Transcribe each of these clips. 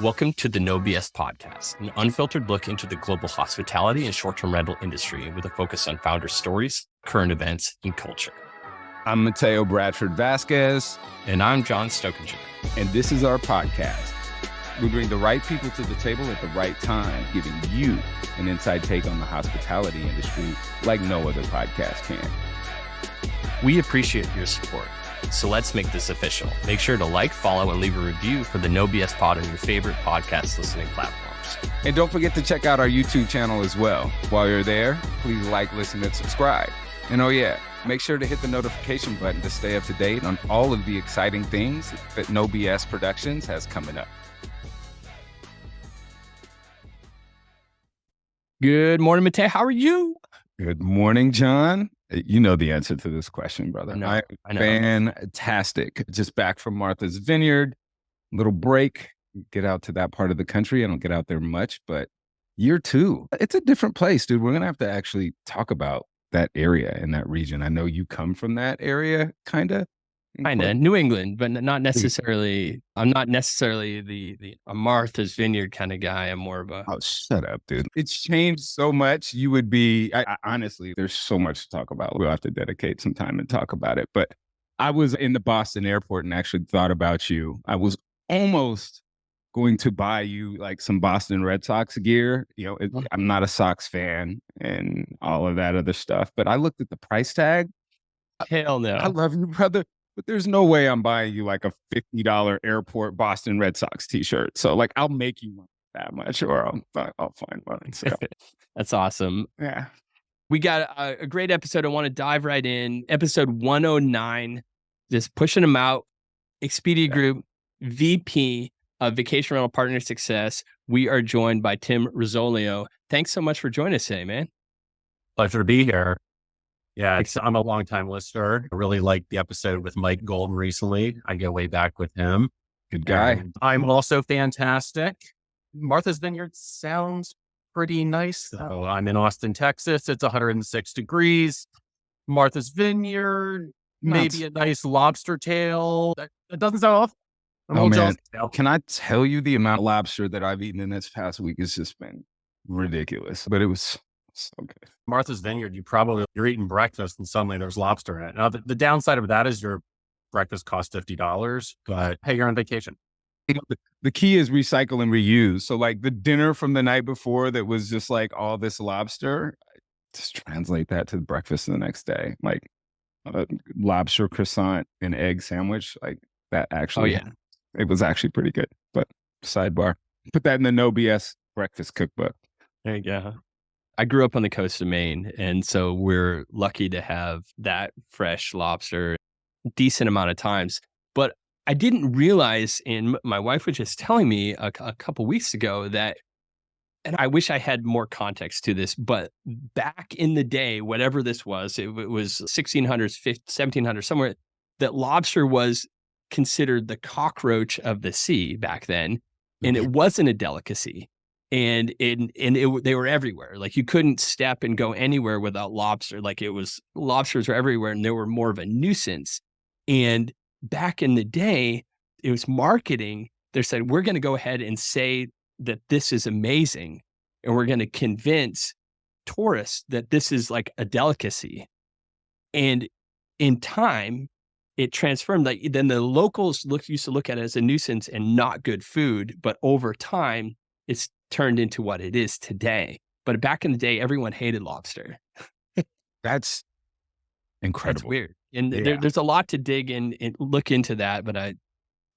Welcome to the No BS Podcast, an unfiltered look into the global hospitality and short-term rental industry with a focus on founder stories, current events, and culture. I'm Mateo Bradford Vasquez. And I'm John Stokinger. And this is our podcast. We bring the right people to the table at the right time, giving you an inside take on the hospitality industry like no other podcast can. We appreciate your support. So let's make this official. Make sure to like, follow, and leave a review for the No BS Pod on your favorite podcast listening platforms. And don't forget to check out our YouTube channel as well. While you're there, please like, listen, and subscribe. And oh yeah, make sure to hit the notification button to stay up to date on all of the exciting things that No BS Productions has coming up. Good morning, Mateo. How are you? Good morning, John. You know the answer to this question, brother. I know. Fantastic. Just back from Martha's Vineyard. Little break. Get out to that part of the country. I don't get out there much, but year two, it's a different place, dude. We're going to have to actually talk about that area and that region. I know you come from that area, kind of. New England, but not necessarily. I'm not necessarily a Martha's Vineyard kind of guy. I'm more of a. Oh, shut up, dude. It's changed so much. You would be, honestly, there's so much to talk about. We'll have to dedicate some time and talk about it. But I was in the Boston airport and actually thought about you. I was almost going to buy you like some Boston Red Sox gear. You know, I'm not a Sox fan and all of that other stuff, but I looked at the price tag. Hell no. I love you, brother. But there's no way I'm buying you like a $50 airport Boston Red Sox t-shirt. So like, I'll make you one that much or I'll find one. So. That's awesome. Yeah. We got a great episode. I want to dive right in. Episode 109, just pushing them out. Expedia Group, VP of Vacation Rental Partner Success. We are joined by Tim Rosolio. Thanks so much for joining us today, man. Pleasure to be here. Yeah, I'm a longtime listener. I really liked the episode with Mike Golden recently. I go way back with him. Good guy. And I'm also fantastic. Martha's Vineyard sounds pretty nice, though. I'm in Austin, Texas. It's 106 degrees. Martha's Vineyard, maybe a nice lobster tail. That doesn't sound off. Oh, man. Can I tell you the amount of lobster that I've eaten in this past week has just been ridiculous, but it was so good. Martha's Vineyard, you're eating breakfast and suddenly there's lobster in it. Now, the downside of that is your breakfast costs $50, but hey, you're on vacation. The key is recycle and reuse. So like the dinner from the night before that was just like all this lobster, just translate that to the breakfast the next day. Like a lobster croissant and egg sandwich, like that actually. Oh, yeah. It was actually pretty good. But sidebar, put that in the No BS breakfast cookbook. There you go. I grew up on the coast of Maine, and so we're lucky to have that fresh lobster a decent amount of times. But I didn't realize, and my wife was just telling me a couple weeks ago that, and I wish I had more context to this, but back in the day, whatever this was, it was 1600s, 1700s, somewhere, that lobster was considered the cockroach of the sea back then, and it wasn't a delicacy. And they were everywhere. Like you couldn't step and go anywhere without lobster. Like lobsters were everywhere and they were more of a nuisance. And back in the day, it was marketing. They said, we're going to go ahead and say that this is amazing. And we're going to convince tourists that this is like a delicacy. And in time, it transformed. Like then the locals used to look at it as a nuisance and not good food. But over time, it's turned into what it is today. But back in the day, everyone hated lobster. That's incredible. That's weird. And there's a lot to dig in and look into that, but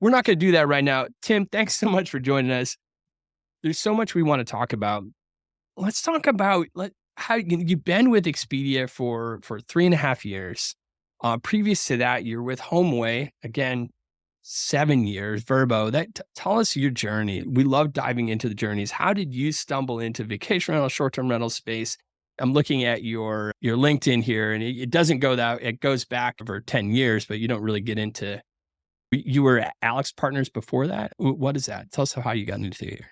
we're not going to do that right now. Tim, thanks so much for joining us. There's so much we want to talk about. Let's talk about how you've been with Expedia for 3.5 years. Previous to that, you're with HomeAway, again, 7 years, Vrbo. Tell us your journey. We love diving into the journeys. How did you stumble into vacation rental, short-term rental space? I'm looking at your LinkedIn here, and it doesn't go that, it goes back over 10 years, but you don't really get into, you were at Alex Partners before that? What is that? Tell us how you got into here.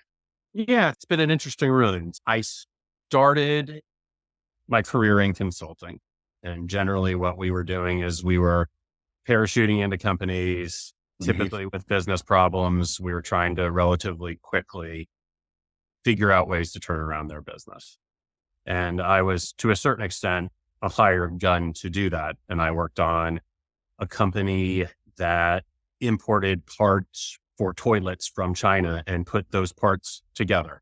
Yeah, it's been an interesting road. I started my career in consulting, and generally what we were doing is we were parachuting into companies, Typically with business problems, we were trying to relatively quickly figure out ways to turn around their business. And I was, to a certain extent, a hired gun to do that. And I worked on a company that imported parts for toilets from China and put those parts together.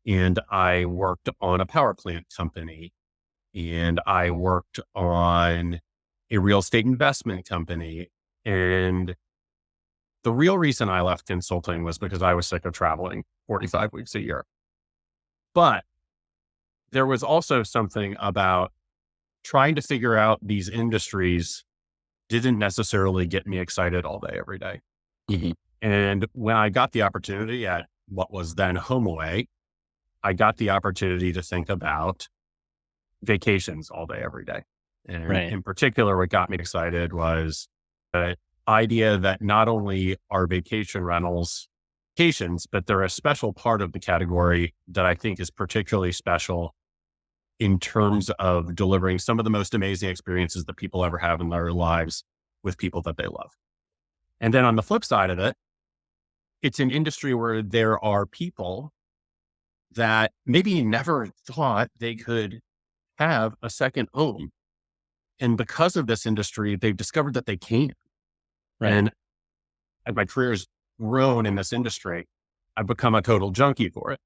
And I worked on a power plant company, and I worked on a real estate investment company. And the real reason I left consulting was because I was sick of traveling 45 weeks a year. But there was also something about trying to figure out these industries didn't necessarily get me excited all day, every day. And when I got the opportunity at what was then HomeAway, I got the opportunity to think about vacations all day, every day. And in particular, what got me excited was the idea that not only are vacation rentals vacations, but they're a special part of the category that I think is particularly special in terms of delivering some of the most amazing experiences that people ever have in their lives with people that they love. And then on the flip side of it, it's an industry where there are people that maybe never thought they could have a second home. And because of this industry, they've discovered that they can. And as my career has grown in this industry, I've become a total junkie for it.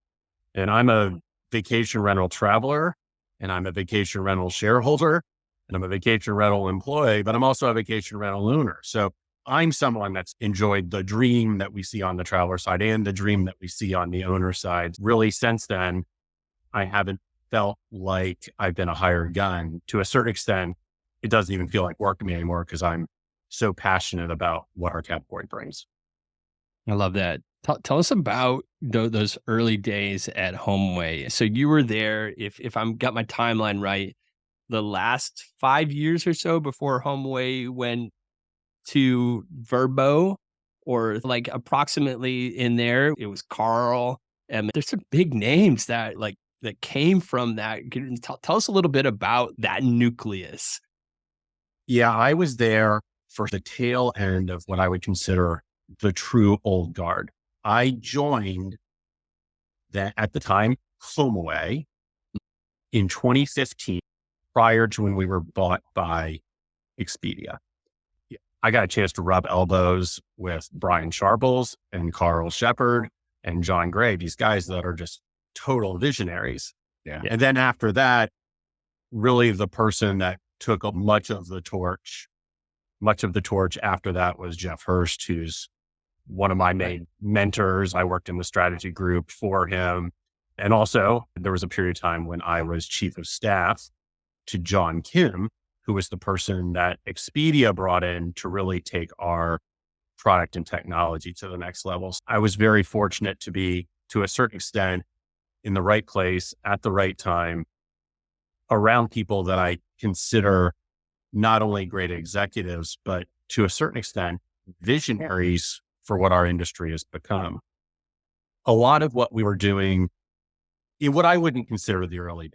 And I'm a vacation rental traveler, and I'm a vacation rental shareholder, and I'm a vacation rental employee, but I'm also a vacation rental owner. So I'm someone that's enjoyed the dream that we see on the traveler side and the dream that we see on the owner side. Really, since then, I haven't felt like I've been a hired gun. To a certain extent, it doesn't even feel like work to me anymore because I'm so passionate about what our category brings. I love that. Tell us about those early days at HomeAway. So you were there, if I'm got my timeline right, the last 5 years or so before HomeAway went to Vrbo, or like approximately in there. It was Carl, and there's some big names that came from that. Can you tell us a little bit about that nucleus? Yeah, I was there for the tail end of what I would consider the true old guard. I joined that at the time, HomeAway, in 2015, prior to when we were bought by Expedia. I got a chance to rub elbows with Brian Sharples and Carl Shepard and John Gray, these guys that are just total visionaries. And then after that, really the person that took up much of the torch after that was Jeff Hurst, who's one of my main mentors. I worked in the strategy group for him. And also there was a period of time when I was chief of staff to John Kim, who was the person that Expedia brought in to really take our product and technology to the next levels. I was very fortunate to be, to a certain extent, in the right place at the right time, around people that I consider not only great executives, but to a certain extent, visionaries for what our industry has become. A lot of what we were doing in what I wouldn't consider the early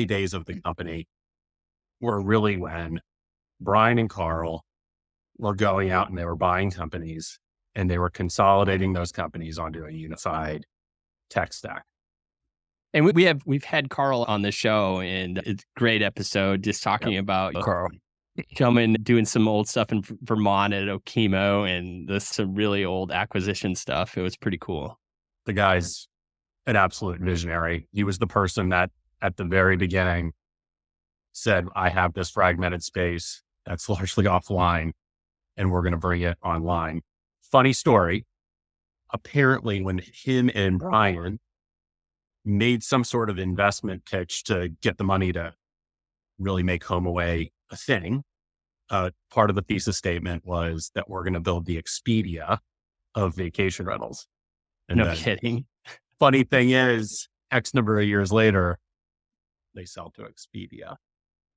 days of the company were really when Brian and Carl were going out and they were buying companies and they were consolidating those companies onto a unified tech stack. And we've had Carl on the show, and it's a great episode just talking about Carl coming, doing some old stuff in Vermont at Okemo, and some really old acquisition stuff. It was pretty cool. The guy's an absolute visionary. He was the person that at the very beginning said, I have this fragmented space that's largely offline and we're going to bring it online. Funny story. Apparently when him and Brian made some sort of investment pitch to get the money to really make HomeAway a thing, part of the thesis statement was that we're going to build the Expedia of vacation rentals. And no kidding. Funny thing is, X number of years later, they sell to Expedia.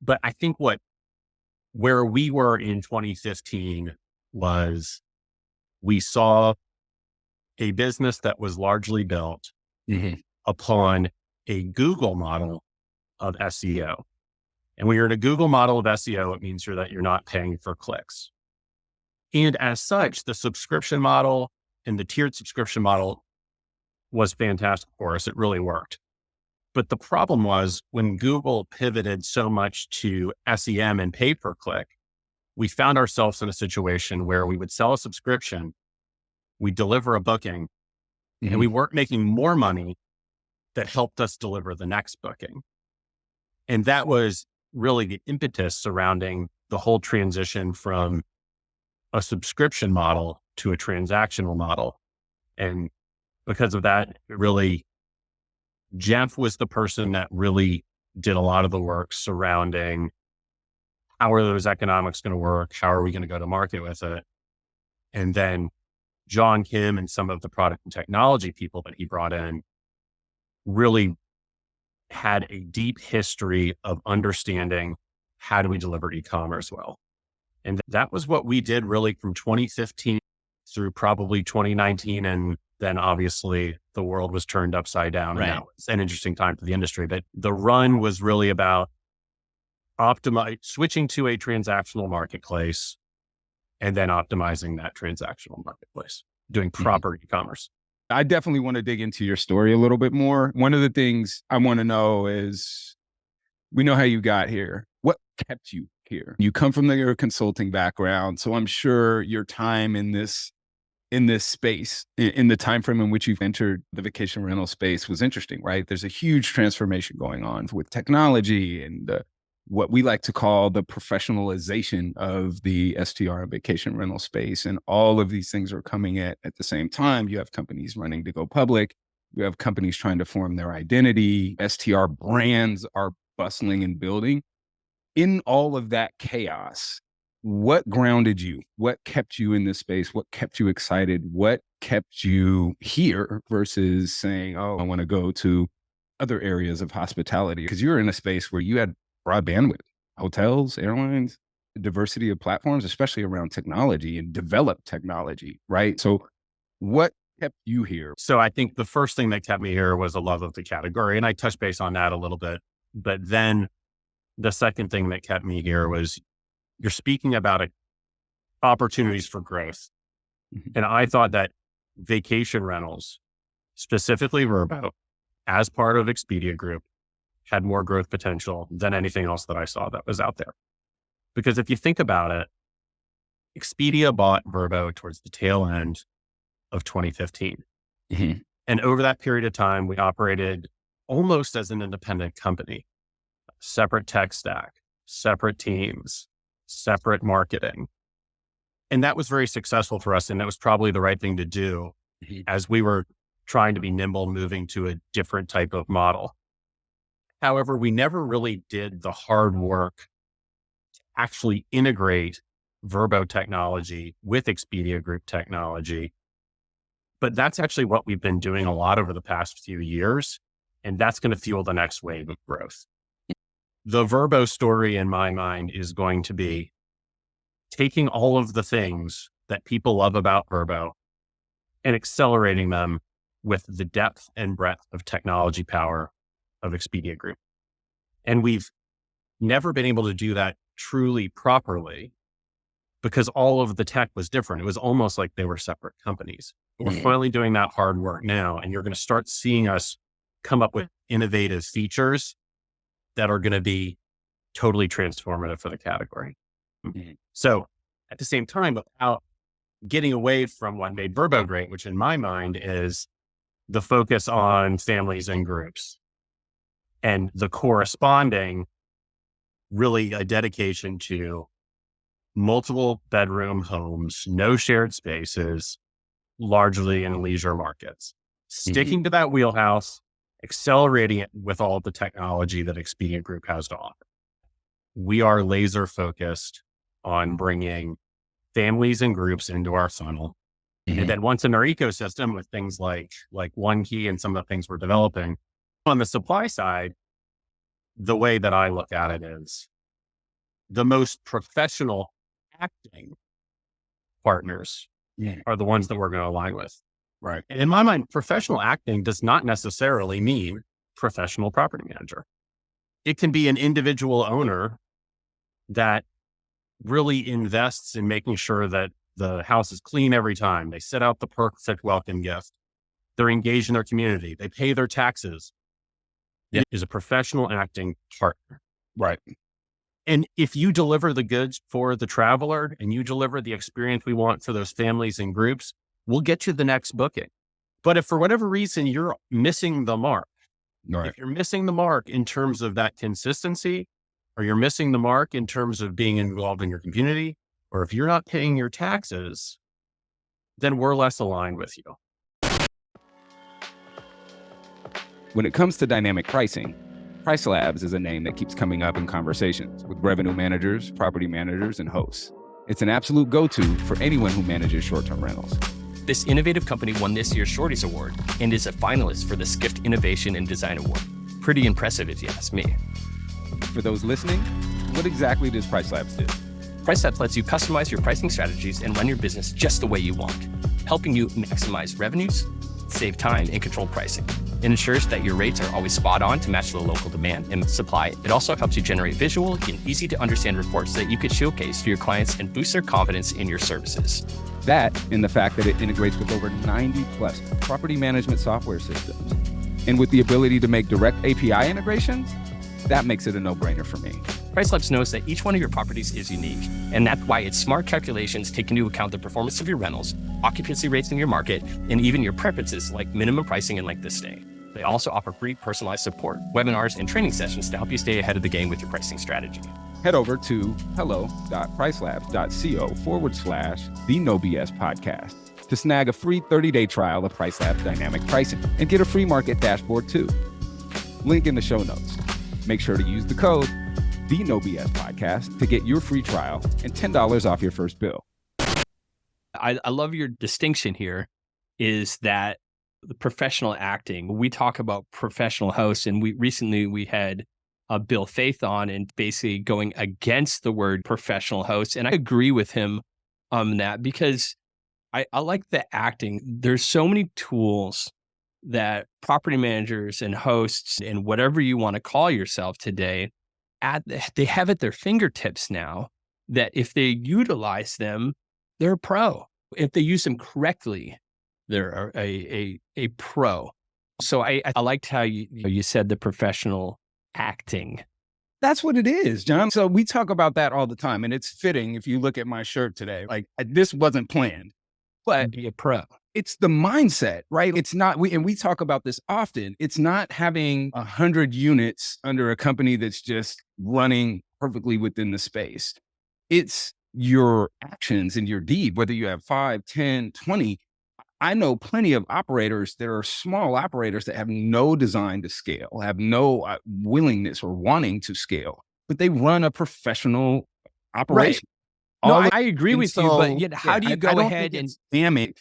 But I think where we were in 2015 was we saw a business that was largely built upon a Google model of SEO. And when you're in a Google model of SEO, it means that you're not paying for clicks. And as such, the subscription model and the tiered subscription model was fantastic for us. It really worked. But the problem was when Google pivoted so much to SEM and pay per click, we found ourselves in a situation where we would sell a subscription, we deliver a booking, and we weren't making more money that helped us deliver the next booking. And that was really the impetus surrounding the whole transition from a subscription model to a transactional model. And because of that, Jeff was the person that really did a lot of the work surrounding how are those economics going to work? How are we going to go to market with it? And then John Kim and some of the product and technology people that he brought in really had a deep history of understanding how do we deliver e-commerce well. And that was what we did really from 2015 through probably 2019. And then obviously the world was turned upside down. Right. And that was an interesting time for the industry. But the run was really about switching to a transactional marketplace and then optimizing that transactional marketplace, doing proper e-commerce. I definitely want to dig into your story a little bit more. One of the things I want to know is, we know how you got here. What kept you here? You come from your consulting background, so I'm sure your time in this space, in the time frame in which you've entered the vacation rental space, was interesting, right? There's a huge transformation going on with technology and what we like to call the professionalization of the STR and vacation rental space. And all of these things are coming at the same time. You have companies running to go public. You have companies trying to form their identity. STR brands are bustling and building. In all of that chaos, what grounded you? What kept you in this space? What kept you excited? What kept you here versus saying, oh, I want to go to other areas of hospitality? Because you're in a space where you had broad bandwidth, hotels, airlines, diversity of platforms, especially around technology and developed technology, right? So what kept you here? So I think the first thing that kept me here was a love of the category. And I touched base on that a little bit. But then the second thing that kept me here was you're speaking about opportunities for growth. And I thought that vacation rentals, specifically Vrbo, as part of Expedia Group, had more growth potential than anything else that I saw that was out there. Because if you think about it, Expedia bought Vrbo towards the tail end of 2015. And over that period of time, we operated almost as an independent company, separate tech stack, separate teams, separate marketing. And that was very successful for us. And that was probably the right thing to do as we were trying to be nimble, moving to a different type of model. However, we never really did the hard work to actually integrate Vrbo technology with Expedia Group technology. But that's actually what we've been doing a lot over the past few years. And that's going to fuel the next wave of growth. The Vrbo story in my mind is going to be taking all of the things that people love about Vrbo and accelerating them with the depth and breadth of technology power of Expedia Group. And we've never been able to do that truly properly because all of the tech was different. It was almost like they were separate companies. We're finally doing that hard work now, and you're going to start seeing us come up with innovative features that are going to be totally transformative for the category. So at the same time, without getting away from what made Vrbo great, which in my mind is the focus on families and groups and the corresponding really a dedication to multiple bedroom homes, no shared spaces, largely in leisure markets, sticking to that wheelhouse, accelerating it with all of the technology that Expedia Group has to offer. We are laser focused on bringing families and groups into our funnel. And then once in our ecosystem with things like One Key and some of the things we're developing on the supply side, the way that I look at it is the most professional acting partners are the ones that we're going to align with. Right. And in my mind, professional acting does not necessarily mean professional property manager. It can be an individual owner that really invests in making sure that The house is clean every time. They set out the perfect welcome gift. They're engaged in their community. They pay their taxes. Yeah. It is a professional acting partner. Right. And if you deliver the goods for the traveler and you deliver the experience we want for those families and groups, we'll get you the next booking. But if for whatever reason you're missing the mark, Right. if you're missing the mark in terms of that consistency, or you're missing the mark in terms of being involved in your community, or if you're not paying your taxes, then we're less aligned with you. When it comes to dynamic pricing, Price Labs is a name that keeps coming up in conversations with revenue managers, property managers, and hosts. It's an absolute go-to for anyone who manages short-term rentals. This innovative company won this year's Shorties Award and is a finalist for the Skift Innovation and Design Award. Pretty impressive if you ask me. For those listening, what exactly does Price Labs do? Price Labs lets you customize your pricing strategies and run your business just the way you want, helping you maximize revenues, save time, and control pricing. It ensures that your rates are always spot on to match the local demand and supply. It also helps you generate visual and easy to understand reports that you could showcase to your clients and boost their confidence in your services. That and the fact that it integrates with over 90 plus property management software systems. And with the ability to make direct API integrations, that makes it a no-brainer for me. Price Labs knows that each one of your properties is unique, and that's why its smart calculations take into account the performance of your rentals, occupancy rates in your market, and even your preferences like minimum pricing and length of stay. They also offer free personalized support, webinars, and training sessions to help you stay ahead of the game with your pricing strategy. Head over to hello.pricelabs.co/the No BS podcast to snag a free 30-day trial of Price Labs dynamic pricing and get a free market dashboard too. Link in the show notes. Make sure to use the code the No BS podcast to get your free trial and $10 off your first bill. I love your distinction here is that the professional acting, we talk about professional hosts, and we had Bill Faith on and basically going against the word professional host. And I agree with him on that because I like the acting. There's so many tools that property managers and hosts and whatever you want to call yourself today, they have at their fingertips now that if they utilize them, they're a pro. If they use them correctly, they're a pro. So I liked how you said the professional acting. That's what it is, John. So we talk about that all the time. And it's fitting if you look at my shirt today. Like this wasn't planned, but Be a pro. it's the mindset, right? It's not, we talk about this often. It's not having 100 units under a company that's just running perfectly within the space. It's your actions and your deed, whether you have 5, 10, 20. I know plenty of operators that are small operators that have no design to scale, have no willingness or wanting to scale, but they run a professional operation. No, All I agree with you, but yet how do you go ahead and damn it?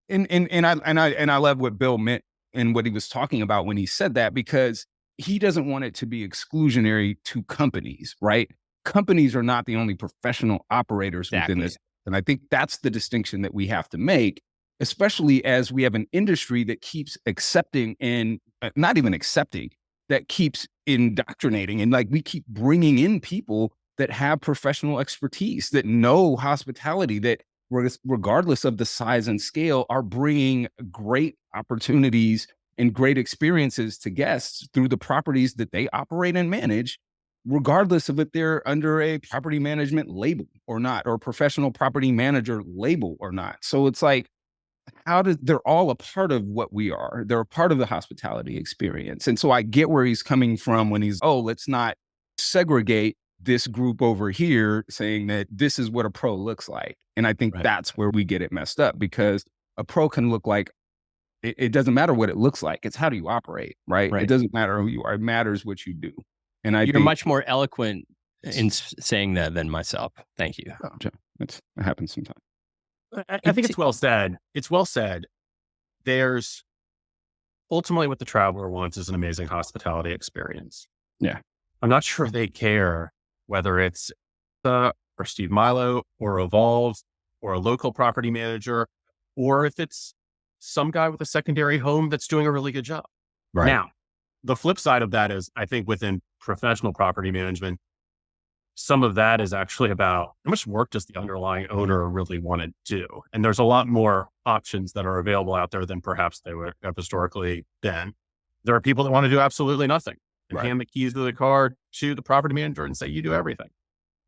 And I love what Bill meant and what he was talking about when he said that, because he doesn't want it to be exclusionary to companies, right? Companies are not the only professional operators within this. And I think that's the distinction that we have to make, especially as we have an industry that keeps accepting and not even accepting, that keeps indoctrinating. And like we keep bringing in people that have professional expertise, that know hospitality, that regardless of the size and scale are bringing great opportunities and great experiences to guests through the properties that they operate and manage, regardless of if they're under a property management label or not, or professional property manager label or not. So it's like, they're all a part of what we are. They're a part of the hospitality experience. And so I get where he's coming from when he's, let's not segregate this group over here saying that this is what a pro looks like. And I think that's where we get it messed up, because a pro can look like, it doesn't matter what it looks like. It's how do you operate, right? It doesn't matter who you are. It matters what you do. And you're much more eloquent in saying that than myself. Thank you. It happens sometimes. I think it's well said. It's well said. There's ultimately what the traveler wants is an amazing hospitality experience. Yeah. I'm not sure they care whether it's or Steve Milo or Evolve or a local property manager, or if it's some guy with a secondary home that's doing a really good job. Now, the flip side of that is, I think within professional property management, some of that is actually about how much work does the underlying owner really want to do? And there's a lot more options that are available out there than perhaps they would have historically been. There are people that want to do absolutely nothing and Right. hand the keys to the car to the property manager and say, you do everything.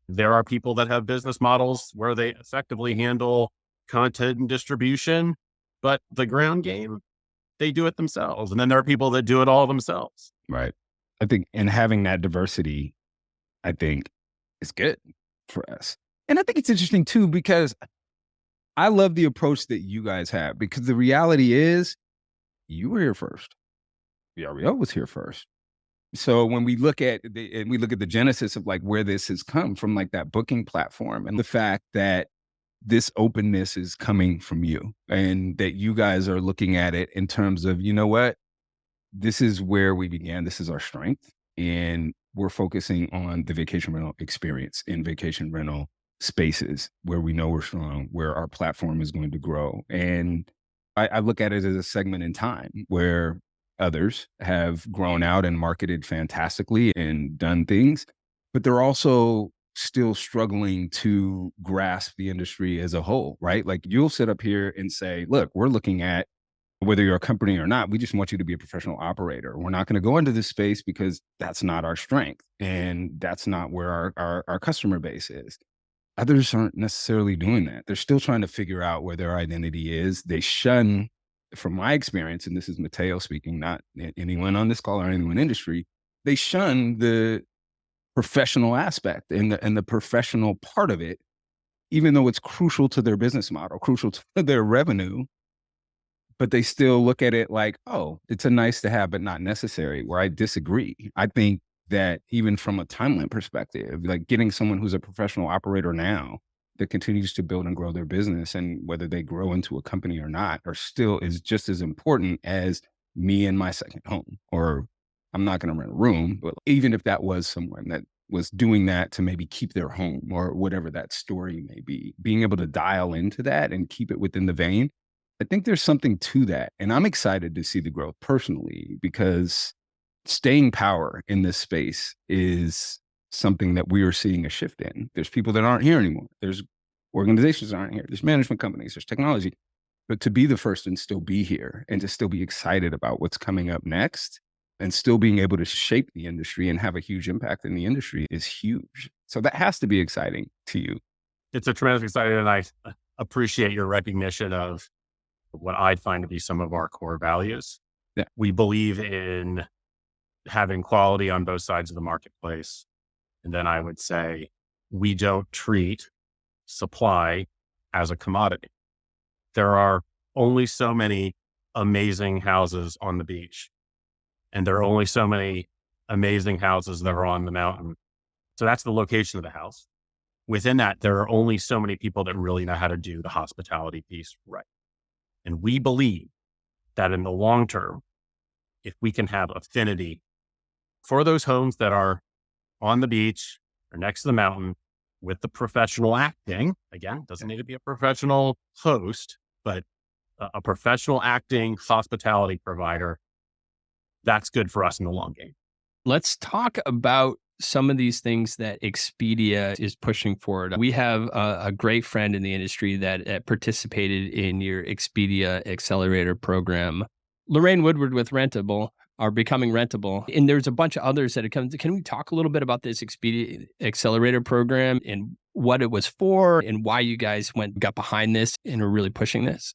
There are people that have business models where they effectively handle content and distribution, but the ground game, they do it themselves. And then there are people that do it all themselves. Right. I think, and having that diversity, I think, is good for us. And I think it's interesting too, because I love the approach that you guys have, because the reality is you were here first. VRBO was here first. So when we look at the genesis of like where this has come from, like that booking platform, and the fact that this openness is coming from you, and that you guys are looking at it in terms of, you know what, this is where we began. This is our strength. And we're focusing on the vacation rental experience in vacation rental spaces where we know we're strong, where our platform is going to grow. And I look at it as a segment in time where others have grown out and marketed fantastically and done things, but they're also still struggling to grasp the industry as a whole, right? Like, you'll sit up here and say, look, we're looking at whether you're a company or not, we just want you to be a professional operator. We're not going to go into this space because that's not our strength. And that's not where our customer base is. Others aren't necessarily doing that. They're still trying to figure out where their identity is. They shun, from my experience, and this is Matteo speaking, not anyone on this call or anyone in industry, they shun the professional aspect and the professional part of it, even though it's crucial to their business model, crucial to their revenue. But they still look at it like, oh, it's a nice to have, but not necessary, where I disagree. I think that even from a timeline perspective, like getting someone who's a professional operator now that continues to build and grow their business, and whether they grow into a company or not, is just as important as me and my second home. Or I'm not going to rent a room, but even if that was someone that was doing that to maybe keep their home or whatever that story may be, being able to dial into that and keep it within the vein, I think there's something to that. And I'm excited to see the growth personally, because staying power in this space is something that we are seeing a shift in. There's people that aren't here anymore. There's organizations that aren't here. There's management companies, there's technology. But to be the first and still be here, and to still be excited about what's coming up next, and still being able to shape the industry and have a huge impact in the industry is huge. So that has to be exciting to you. It's a tremendously exciting, and I appreciate your recognition of what I'd find to be some of our core values. Yeah. We believe in having quality on both sides of the marketplace. And then I would say we don't treat supply as a commodity. There are only so many amazing houses on the beach, and there are only so many amazing houses that are on the mountain. So that's the location of the house. Within that, there are only so many people that really know how to do the hospitality piece right. And we believe that in the long term, if we can have affinity for those homes that are on the beach or next to the mountain with the professional acting, again, doesn't need to be a professional host, but a professional acting hospitality provider, that's good for us in the long game. Let's talk about some of these things that Expedia is pushing forward. We have a great friend in the industry that participated in your Expedia Accelerator Program. Lorraine Woodward with Rentable are becoming Rentable. And there's a bunch of others that have come. Can we talk a little bit about this Expedia Accelerator Program and what it was for and why you guys got behind this and are really pushing this?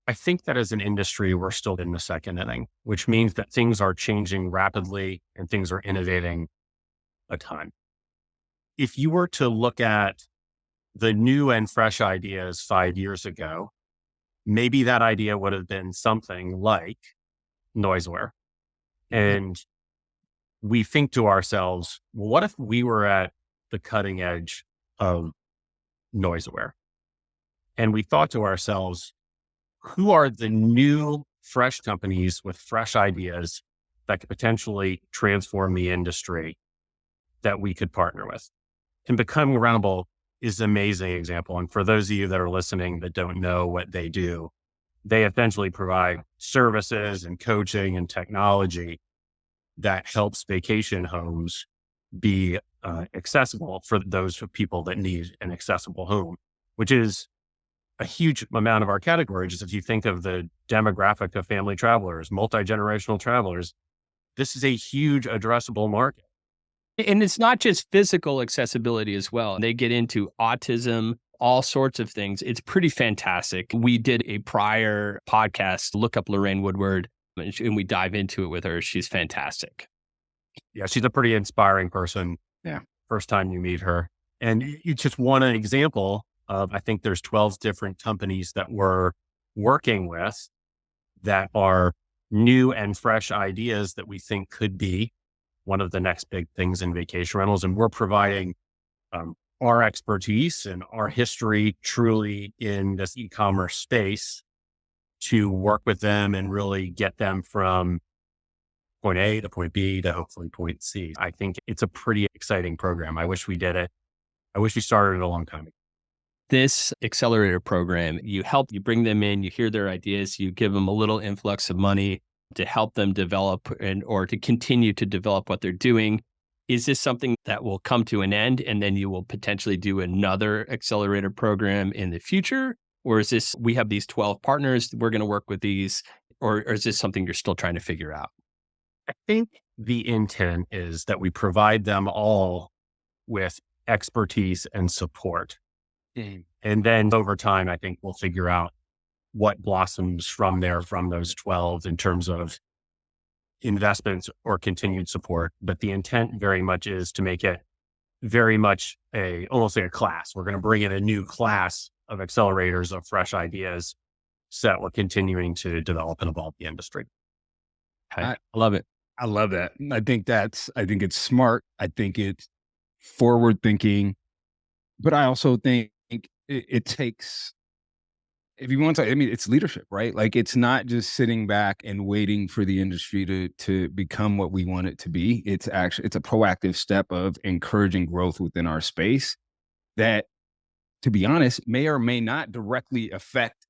I think that as an industry, we're still in the second inning, which means that things are changing rapidly and things are innovating a ton. If you were to look at the new and fresh ideas 5 years ago, maybe that idea would have been something like Noiseware. And we think to ourselves, well, what if we were at the cutting edge of Noiseware? And we thought to ourselves, who are the new, fresh companies with fresh ideas that could potentially transform the industry that we could partner with? And Becoming Rentable is an amazing example. And for those of you that are listening that don't know what they do, they essentially provide services and coaching and technology that helps vacation homes be accessible for those people that need an accessible home, which is a huge amount of our category. Just if you think of the demographic of family travelers, multi-generational travelers, this is a huge addressable market. And it's not just physical accessibility as well. They get into autism, all sorts of things. It's pretty fantastic. We did a prior podcast, look up Lorraine Woodward, and we dive into it with her. She's fantastic. Yeah, she's a pretty inspiring person. Yeah. First time you meet her. And it's just one example of, I think there's 12 different companies that we're working with that are new and fresh ideas that we think could be one of the next big things in vacation rentals. And we're providing our expertise and our history truly in this e-commerce space to work with them and really get them from point A to point B to hopefully point C. I think it's a pretty exciting program. I wish we did it. I wish we started it a long time ago. This accelerator program, you bring them in, you hear their ideas, you give them a little influx of money to help them develop or to continue to develop what they're doing. Is this something that will come to an end and then you will potentially do another accelerator program in the future? Or is this, we have these 12 partners, we're going to work with these, or is this something you're still trying to figure out? I think the intent is that we provide them all with expertise and support. And then over time, I think we'll figure out what blossoms from those 12 in terms of investments or continued support. But the intent very much is to make it very much almost like a class. We're going to bring in a new class of accelerators of fresh ideas so that we're continuing to develop and evolve the industry. I love it. I love that. I think it's smart. I think it's forward thinking, but I also think it takes, if you want to, it's leadership, right? Like it's not just sitting back and waiting for the industry to become what we want it to be. It's a proactive step of encouraging growth within our space that, to be honest, may or may not directly affect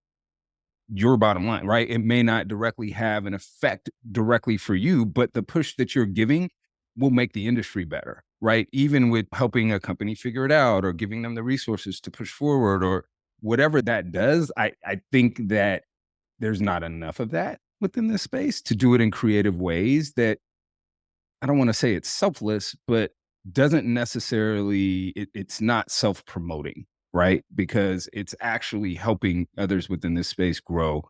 your bottom line, right? It may not directly have an effect directly for you, but the push that you're giving will make the industry better, right? Even with helping a company figure it out or giving them the resources to push forward or whatever that does, I think that there's not enough of that within this space to do it in creative ways that, I don't want to say it's selfless, but doesn't necessarily, it's not self-promoting, right? Because it's actually helping others within this space grow,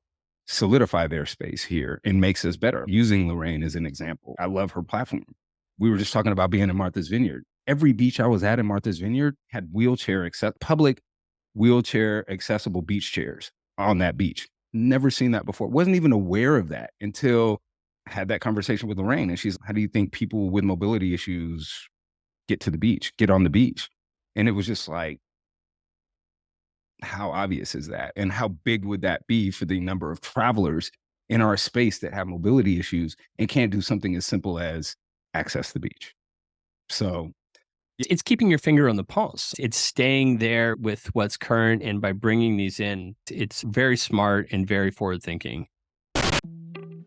solidify their space here, and makes us better. Using Lorraine as an example, I love her platform. We were just talking about being in Martha's Vineyard. Every beach I was at in Martha's Vineyard had public wheelchair accessible beach chairs on that beach. Never seen that before. Wasn't even aware of that until I had that conversation with Lorraine. And she's, how do you think people with mobility issues get on the beach? And it was just like, how obvious is that? And how big would that be for the number of travelers in our space that have mobility issues and can't do something as simple as access the beach? So it's keeping your finger on the pulse. It's staying there with what's current. And by bringing these in, it's very smart and very forward thinking.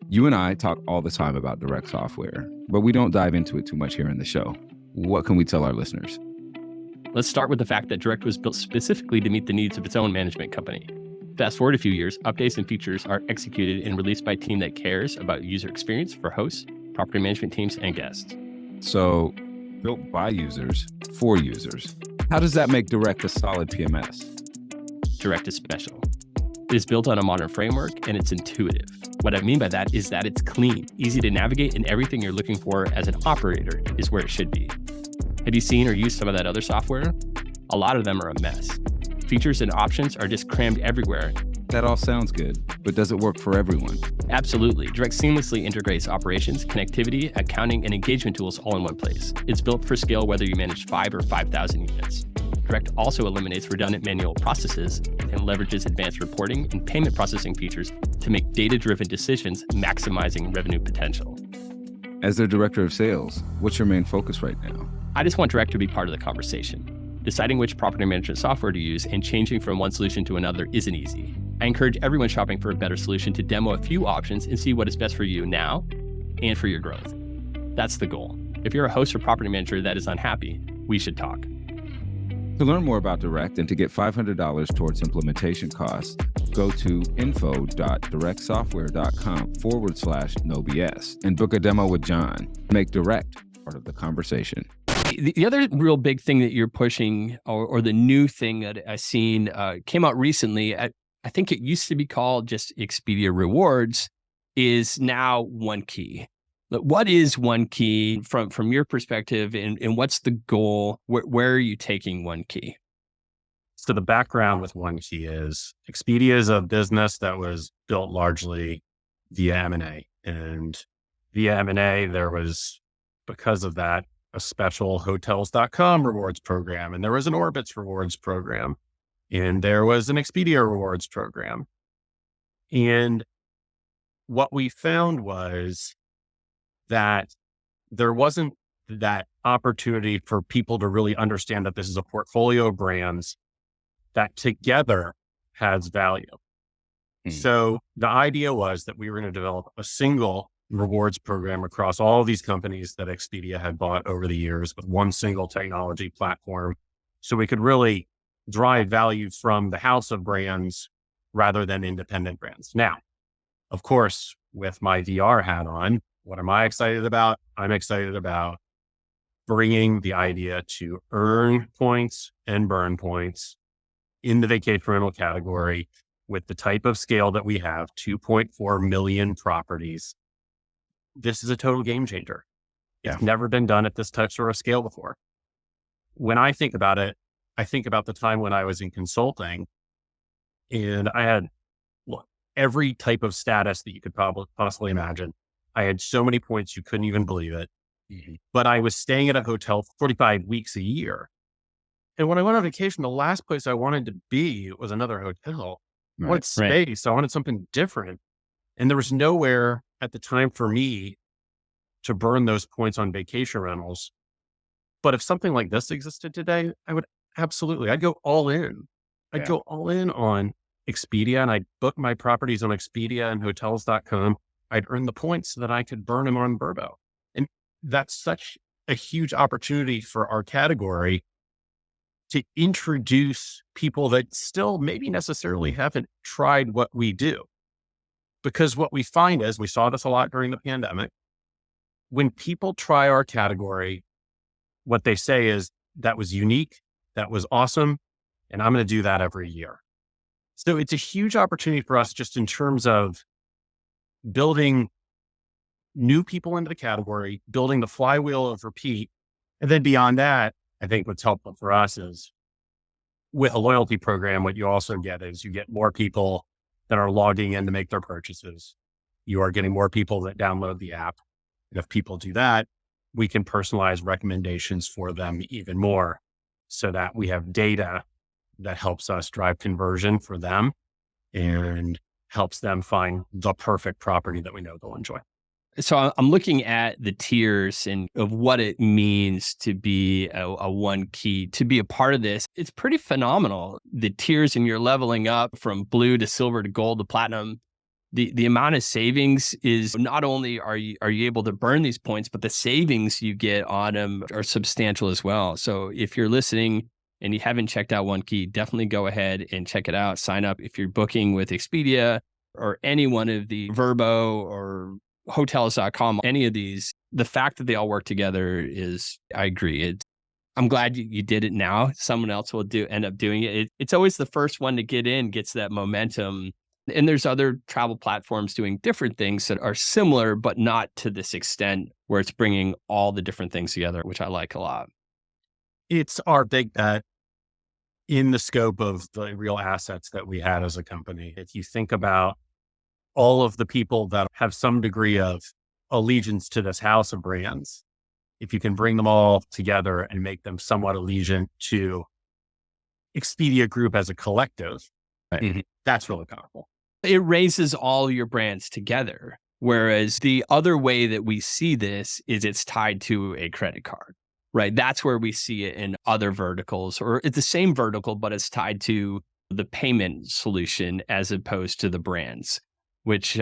You and I talk all the time about direct software, but we don't dive into it too much here in the show. What can we tell our listeners? Let's start with the fact that Direct was built specifically to meet the needs of its own management company. Fast forward a few years, updates and features are executed and released by a team that cares about user experience for hosts, property management teams, and guests. So, built by users, for users. How does that make Direct a solid PMS? Direct is special. It is built on a modern framework and it's intuitive. What I mean by that is that it's clean, easy to navigate, and everything you're looking for as an operator is where it should be. Have you seen or used some of that other software? A lot of them are a mess. Features and options are just crammed everywhere. That all sounds good, but does it work for everyone? Absolutely. Direct seamlessly integrates operations, connectivity, accounting, and engagement tools all in one place. It's built for scale whether you manage 5 or 5,000 units. Direct also eliminates redundant manual processes and leverages advanced reporting and payment processing features to make data-driven decisions, maximizing revenue potential. As their director of sales, what's your main focus right now? I just want Direct to be part of the conversation. Deciding which property management software to use and changing from one solution to another isn't easy. I encourage everyone shopping for a better solution to demo a few options and see what is best for you now and for your growth. That's the goal. If you're a host or property manager that is unhappy, we should talk. To learn more about Direct and to get $500 towards implementation costs, go to info.directsoftware.com/NoBS and book a demo with John. Make Direct part of the conversation. The other real big thing that you're pushing, or the new thing that I've seen came out recently, I think it used to be called just Expedia Rewards, is now One Key. What is One Key from your perspective, and what's the goal? Where are you taking One Key? So the background with One Key is Expedia is a business that was built largely via M&A. And via M&A, there was, because of that, a special hotels.com rewards program. And there was an Orbitz rewards program. And there was an Expedia rewards program. And what we found was that there wasn't that opportunity for people to really understand that this is a portfolio of brands that together has value. So the idea was that we were going to develop a single rewards program across all of these companies that Expedia had bought over the years with one single technology platform. So we could really drive value from the house of brands rather than independent brands. Now, of course, with my VR hat on, what am I excited about? I'm excited about bringing the idea to earn points and burn points in the vacation rental category with the type of scale that we have, 2.4 million properties. This is a total game changer. It's never been done at this type sort of scale before. When I think about it, I think about the time when I was in consulting and I had every type of status that you could probably possibly imagine. I had so many points, you couldn't even believe it. But I was staying at a hotel 45 weeks a year. And when I went on vacation, the last place I wanted to be was another hotel. I wanted space. I wanted something different. And there was nowhere at the time for me to burn those points on vacation rentals. But if something like this existed today, I would absolutely, I'd go all in. I'd go all in on Expedia, and I'd book my properties on Expedia and hotels.com. I'd earn the points so that I could burn them on Vrbo. And that's such a huge opportunity for our category to introduce people that still maybe necessarily haven't tried what we do. Because what we find is, we saw this a lot during the pandemic, when people try our category, what they say is, that was unique, that was awesome, and I'm going to do that every year. So it's a huge opportunity for us just in terms of building new people into the category, building the flywheel of repeat. And then beyond that, I think what's helpful for us is with a loyalty program, what you also get is you get more people that are logging in to make their purchases. You are getting more people that download the app. And if people do that, we can personalize recommendations for them even more so that we have data that helps us drive conversion for them and helps them find the perfect property that we know they'll enjoy. So I'm looking at the tiers and of what it means to be a One Key, to be a part of this. It's pretty phenomenal. The tiers, and you're leveling up from blue to silver to gold to platinum. The amount of savings is not only are you able to burn these points, but the savings you get on them are substantial as well. So if you're listening and you haven't checked out One Key, definitely go ahead and check it out. Sign up if you're booking with Expedia or any one of the Vrbo or hotels.com, any of these. The fact that they all work together is, I agree. I'm glad you did it now. Someone else will end up doing it. It's always the first one to get in, gets that momentum. And there's other travel platforms doing different things that are similar, but not to this extent where it's bringing all the different things together, which I like a lot. It's our big bet in the scope of the real assets that we had as a company. If you think about all of the people that have some degree of allegiance to this house of brands, if you can bring them all together and make them somewhat allegiant to Expedia Group as a collective, that's really powerful. It raises all your brands together. Whereas the other way that we see this is it's tied to a credit card, right? That's where we see it in other verticals, or it's the same vertical, but it's tied to the payment solution as opposed to the brands,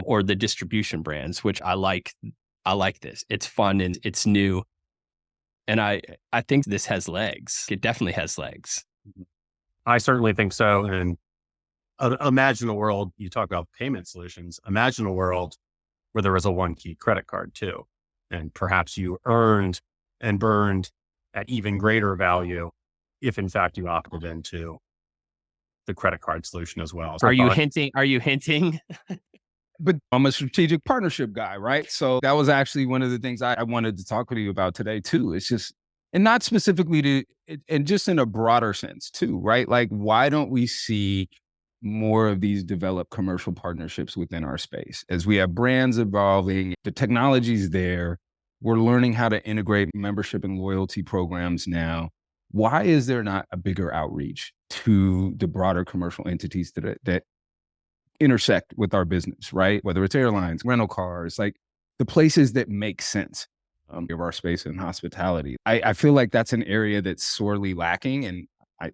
or the distribution brands, which I like this. It's fun and it's new. And I think this has legs. It definitely has legs. I certainly think so. And imagine a world, you talk about payment solutions, imagine a world where there was a one key credit card too. And perhaps you earned and burned at even greater value if in fact you opted into the credit card solution as well. So Are you hinting? Are you hinting? But I'm a strategic partnership guy, right? So that was actually one of the things I wanted to talk with you about today too. It's just, and not specifically and just in a broader sense too, right? Like, why don't we see more of these developed commercial partnerships within our space? As we have brands evolving, the technology's there, we're learning how to integrate membership and loyalty programs now. Why is there not a bigger outreach to the broader commercial entities that intersect with our business, right? Whether it's airlines, rental cars, like the places that make sense of our space in hospitality. I feel like that's an area that's sorely lacking. And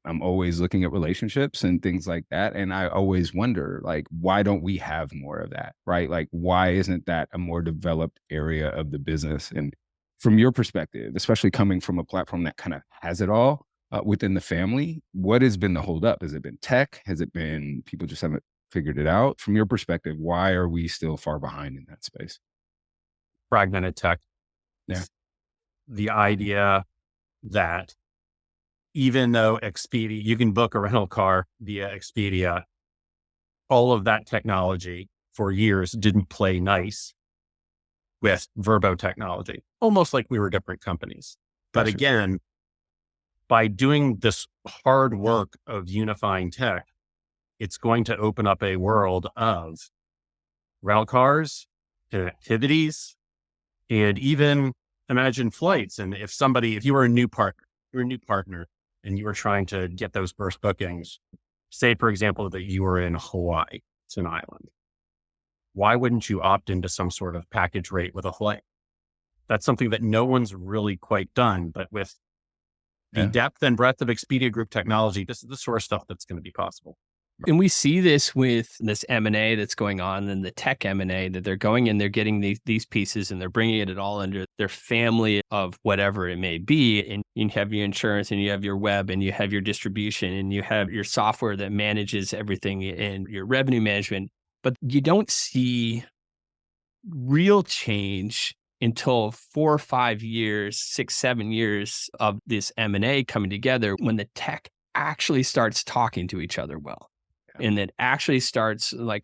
I'm always looking at relationships and things like that. And I always wonder, like, why don't we have more of that, right? Like, why isn't that a more developed area of the business? And from your perspective, especially coming from a platform that kind of has it all within the family, what has been the holdup? Has it been tech? Has it been people just haven't figured it out? From your perspective, why are we still far behind in that space? fragmented tech. Yeah. The idea that even though Expedia, you can book a rental car via Expedia, all of that technology for years didn't play nice with Vrbo technology, almost like we were different companies. But Gotcha. again, by doing this hard work of unifying tech, it's going to open up a world of rental cars, activities, and even imagine flights. And if you were a new partner and you were trying to get those first bookings, say, for example, that you were in Hawaii, it's an island. Why wouldn't you opt into some sort of package rate with a flight? That's something that no one's really quite done, but with the depth and breadth of Expedia Group technology, this is the sort of stuff that's going to be possible. And we see this with this M&A that's going on and the tech M&A that they're going in, they're getting these pieces and they're bringing it all under their family of whatever it may be. And you have your insurance and you have your web and you have your distribution and you have your software that manages everything and your revenue management. But you don't see real change until 4 or 5 years, 6, 7 years of this M&A coming together when the tech actually starts talking to each other well. And it actually starts and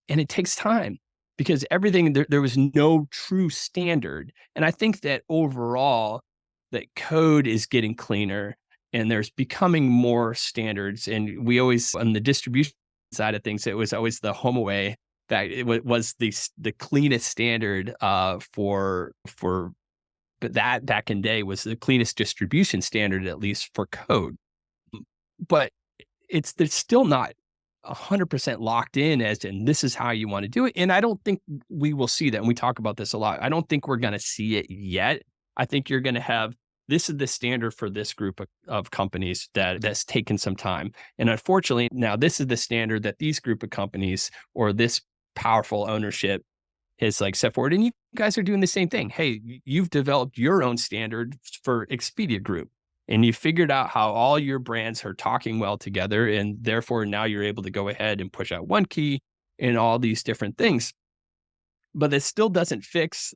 it takes time because everything, there was no true standard. And I think that overall, that code is getting cleaner and there's becoming more standards. And we always, on the distribution side of things, it was always the HomeAway that it was the cleanest standard for but that back in day was the cleanest distribution standard, at least for code. But they're still not 100% locked in as in this is how you want to do it. And I don't think we will see that. And we talk about this a lot. I don't think we're going to see it yet. I think you're going to have, this is the standard for this group of companies that's taken some time. And unfortunately, now this is the standard that these group of companies or this powerful ownership has set forward. And you guys are doing the same thing. Hey, you've developed your own standard for Expedia Group. And you figured out how all your brands are talking well together. And therefore, now you're able to go ahead and push out one key and all these different things. But it still doesn't fix,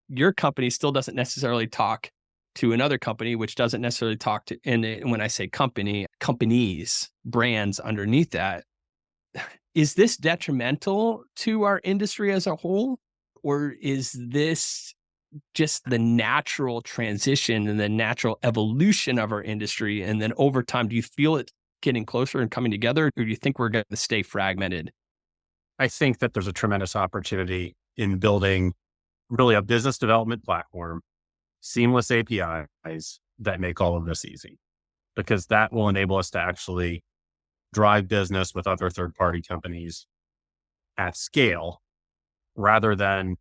your company still doesn't necessarily talk to another company, which doesn't necessarily talk to, and when I say companies, brands underneath that. Is this detrimental to our industry as a whole? Or is this just the natural transition and the natural evolution of our industry? And then over time, do you feel it getting closer and coming together? Or do you think we're going to stay fragmented? I think that there's a tremendous opportunity in building really a business development platform, seamless APIs that make all of this easy, because that will enable us to actually drive business with other third-party companies at scale rather than,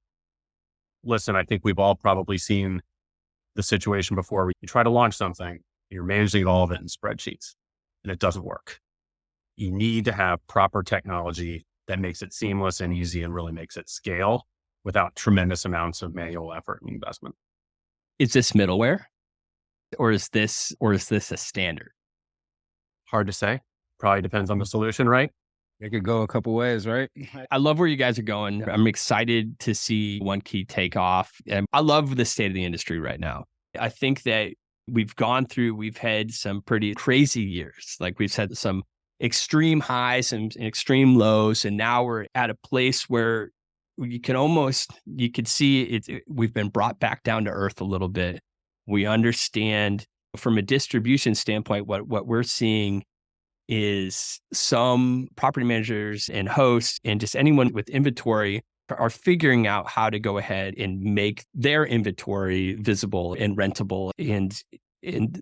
listen, I think we've all probably seen the situation before. You try to launch something, you're managing all of it in spreadsheets, and it doesn't work. You need to have proper technology that makes it seamless and easy and really makes it scale without tremendous amounts of manual effort and investment. Is this middleware? or is this a standard? Hard to say. Probably depends on the solution, right? It could go a couple ways, right? I love where you guys are going. I'm excited to see One Key take off. And I love the state of the industry right now. I think that we've had some pretty crazy years. Like we've had some extreme highs and extreme lows. And now we're at a place where you could see we've been brought back down to earth a little bit. We understand from a distribution standpoint, what we're seeing is some property managers and hosts and just anyone with inventory are figuring out how to go ahead and make their inventory visible and rentable. And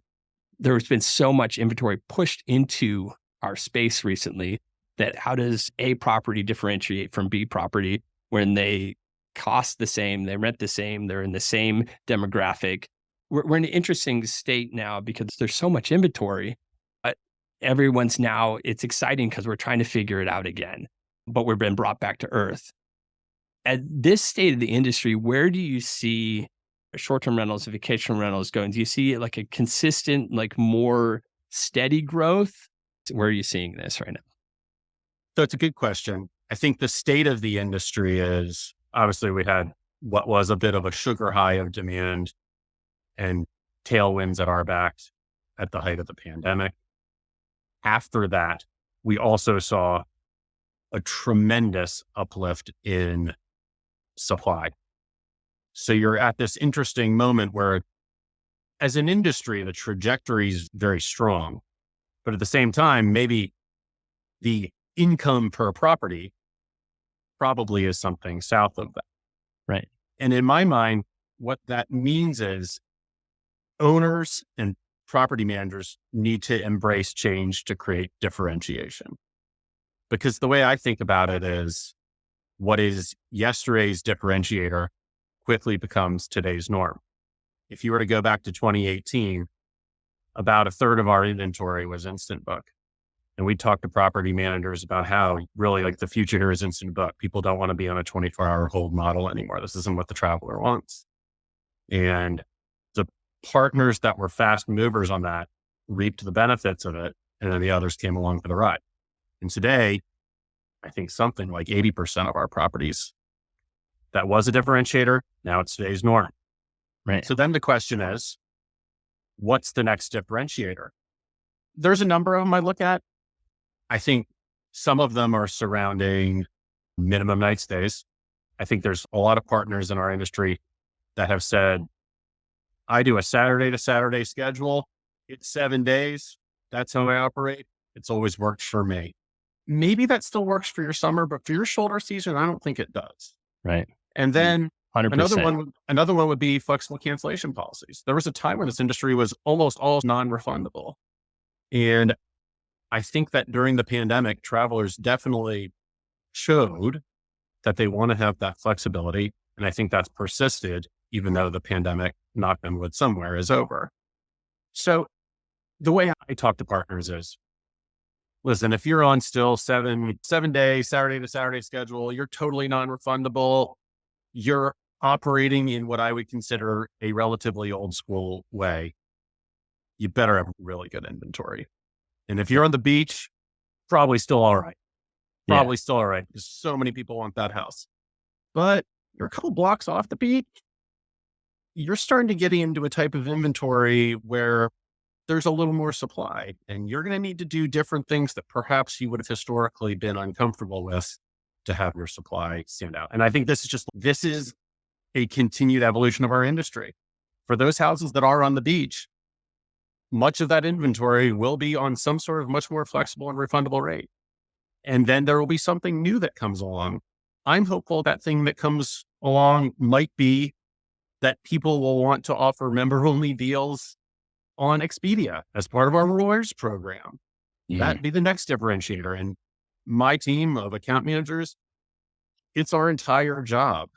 there's been so much inventory pushed into our space recently that how does A property differentiate from B property when they cost the same, they rent the same, they're in the same demographic? We're in an interesting state now because there's so much inventory. It's exciting because we're trying to figure it out again, but we've been brought back to earth. At this state of the industry, where do you see short-term rentals and vacation rentals going? Do you see like a consistent, like more steady growth? Where are you seeing this right now? So it's a good question. I think the state of the industry is obviously we had what was a bit of a sugar high of demand and tailwinds at our backs at the height of the pandemic. After that, we also saw a tremendous uplift in supply. So you're at this interesting moment where, as an industry, the trajectory is very strong, but at the same time, maybe the income per property probably is something south of that. Right. And in my mind, what that means is owners and property managers need to embrace change to create differentiation. Because the way I think about it is what is yesterday's differentiator quickly becomes today's norm. If you were to go back to 2018, about a third of our inventory was instant book. And we talked to property managers about how really like the future here is instant book. People don't want to be on a 24-hour hold model anymore. This isn't what the traveler wants. And the partners that were fast movers on that reaped the benefits of it. And then the others came along for the ride. And today, I think something like 80% of our properties, that was a differentiator. Now it's today's norm. Right. So then the question is, what's the next differentiator? There's a number of them I look at. I think some of them are surrounding minimum night stays. I think there's a lot of partners in our industry that have said, I do a Saturday to Saturday schedule. It's 7 days. That's how I operate. It's always worked for me. Maybe that still works for your summer, but for your shoulder season, I don't think it does. Right. And then 100%. another one would be flexible cancellation policies. There was a time when this industry was almost all non-refundable. And I think that during the pandemic, travelers definitely showed that they want to have that flexibility. And I think that's persisted, even though the pandemic, knock on wood somewhere, is over. So the way I talk to partners is, listen, if you're on still 7-day, Saturday to Saturday schedule, you're totally non-refundable. You're operating in what I would consider a relatively old school way. You better have really good inventory. And if you're on the beach, probably still all right. Probably still all right. Because so many people want that house. But you're a couple blocks off the beach, you're starting to get into a type of inventory where there's a little more supply, and you're going to need to do different things that perhaps you would have historically been uncomfortable with to have your supply stand out. And I think this is a continued evolution of our industry. For those houses that are on the beach, much of that inventory will be on some sort of much more flexible and refundable rate. And then there will be something new that comes along. I'm hopeful that thing that comes along might be that people will want to offer member-only deals on Expedia as part of our rewards program. That'd be the next differentiator. And my team of account managers, it's our entire job.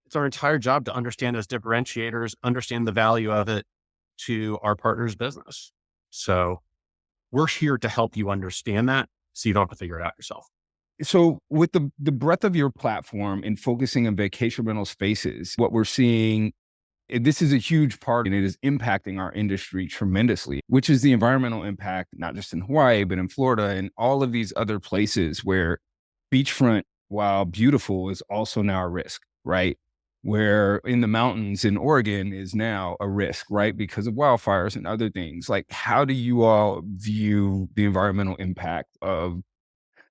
It's our entire job to understand those differentiators, understand the value of it to our partner's business. So we're here to help you understand that so you don't have to figure it out yourself. So with the breadth of your platform and focusing on vacation rental spaces, what we're seeing This is a huge part and it is impacting our industry tremendously, which is the environmental impact, not just in Hawaii, but in Florida and all of these other places where beachfront, while beautiful, is also now a risk, right? Where in the mountains in Oregon is now a risk, right? Because of wildfires and other things. Like, how do you all view the environmental impact of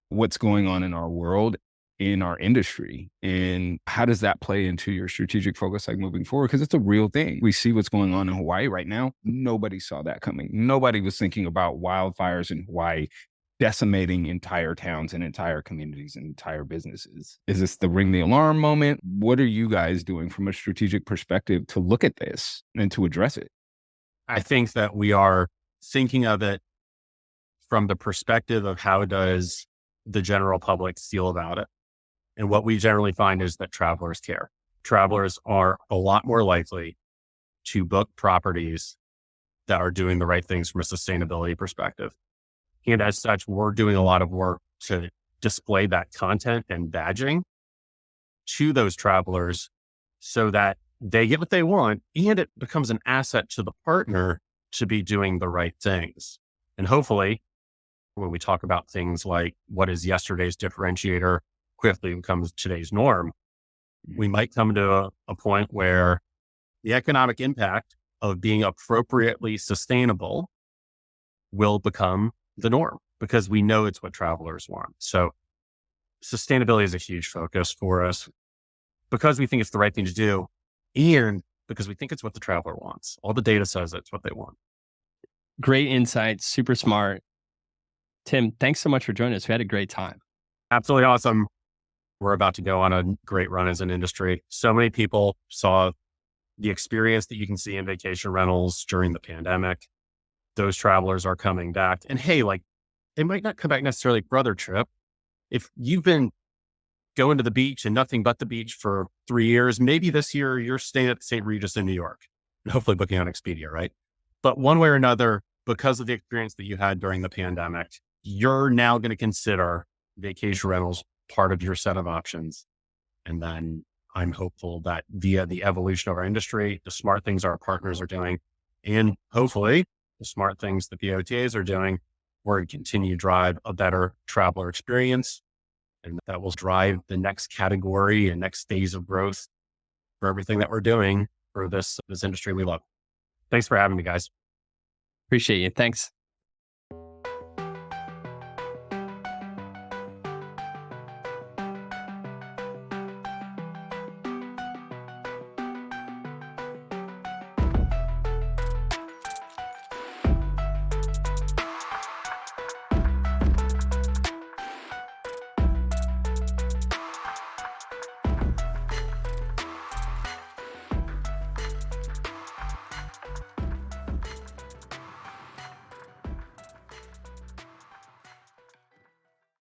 what's going on in our world, in our industry? And how does that play into your strategic focus, like moving forward? Because it's a real thing. We see what's going on in Hawaii right now. Nobody saw that coming. Nobody was thinking about wildfires in Hawaii decimating entire towns and entire communities and entire businesses. Is this the ring the alarm moment? What are you guys doing from a strategic perspective to look at this and to address it? I think that we are thinking of it from the perspective of how does the general public feel about it. And what we generally find is that travelers care. Travelers are a lot more likely to book properties that are doing the right things from a sustainability perspective. And as such, we're doing a lot of work to display that content and badging to those travelers so that they get what they want and it becomes an asset to the partner to be doing the right things. And hopefully, when we talk about things like what is yesterday's differentiator quickly becomes today's norm, we might come to a point where the economic impact of being appropriately sustainable will become the norm because we know it's what travelers want. So sustainability is a huge focus for us because we think it's the right thing to do and because we think it's what the traveler wants. All the data says it's what they want. Great insight, super smart. Tim, thanks so much for joining us. We had a great time. Absolutely awesome. We're about to go on a great run as an industry. So many people saw the experience that you can see in vacation rentals during the pandemic. Those travelers are coming back. And hey, like they might not come back necessarily for other trip. If you've been going to the beach and nothing but the beach for 3 years, maybe this year you're staying at the St. Regis in New York and hopefully booking on Expedia, right? But one way or another, because of the experience that you had during the pandemic, you're now going to consider vacation rentals part of your set of options. And then I'm hopeful that via the evolution of our industry, the smart things our partners are doing, and hopefully the smart things that the OTAs are doing, we're going to continue to drive a better traveler experience. And that will drive the next category and next phase of growth for everything that we're doing for this industry we love. Thanks for having me, guys. Appreciate you. Thanks.